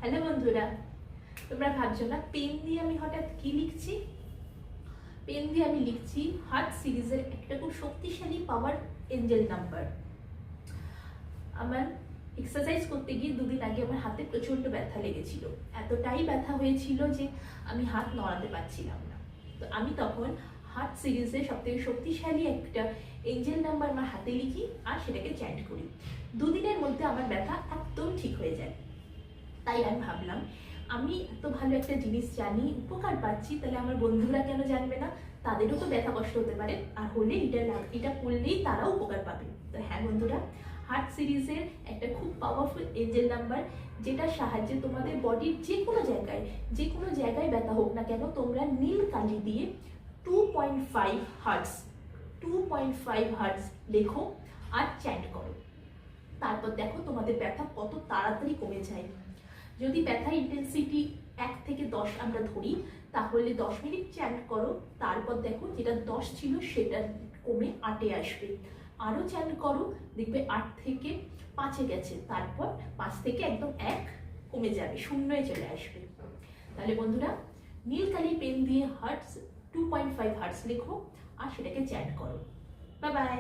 Hello বন্ধুরা, তোমরা ভাবছো না পেন দিয়ে আমি হঠাৎ কি লিখছি? পেন দিয়ে আমি লিখছি হার্ট সিরিজের একটা খুব শক্তিশালী পাওয়ার এঞ্জেল নাম্বার। আমার এক্সারসাইজ করতে গিয়ে দুদিন আগে আমার হাতে প্রচণ্ড ব্যথা লেগেছিল। এতটাই ব্যথা হয়েছিল যে আমি হাত নড়াতে পারছিলাম না। তো আমি তখন হার্ট সিরিজের সবথেকে শক্তিশালী একটা এঞ্জেল নাম্বার আমার হাতে লিখি আর সেটাকে চ্যান্ট করি। দুদিনের মধ্যে আমার ব্যথা একদম ঠিক হয়ে যায়। তাই আমি ভাবলাম, আমি এত ভালো একটা জিনিস জানি, উপকার পাচ্ছি, তাহলে আমার বন্ধুরা কেন জানবে না? তাদেরও তো ব্যথা কষ্ট হতে পারে, আর হলে এটা করলেই তারাও উপকার পাবে। তো হ্যাঁ বন্ধুরা, হার্ট সিরিজের একটা খুব পাওয়ারফুল এঞ্জেল নাম্বার, যেটার সাহায্যে তোমাদের বডির যে কোনো জায়গায় ব্যথা হোক না কেন, তোমরা নীল কালি দিয়ে 2.5 হার্টস লেখো আর চ্যান্ট করো। তারপর দেখো তোমাদের ব্যথা কত তাড়াতাড়ি কমে যায়। যদি ব্যথার ইন্টেন্সিটি 1 থেকে 10 আমরা ধরি, তাহলে 10 মিনিট চ্যান্ট করো। তারপর দেখো যেটা 10 ছিল সেটা কমে 8-এ আসবে। আরও চ্যান্ট করো, দেখবে 8 থেকে 5-এ গেছে। তারপর 5 থেকে একদম 1 কমে যাবে, 0-এ চলে আসবে। তাহলে বন্ধুরা, নীল কালি পেন দিয়ে 2.5 হার্টস লেখো আর সেটাকে চ্যান্ট করো। Bye bye.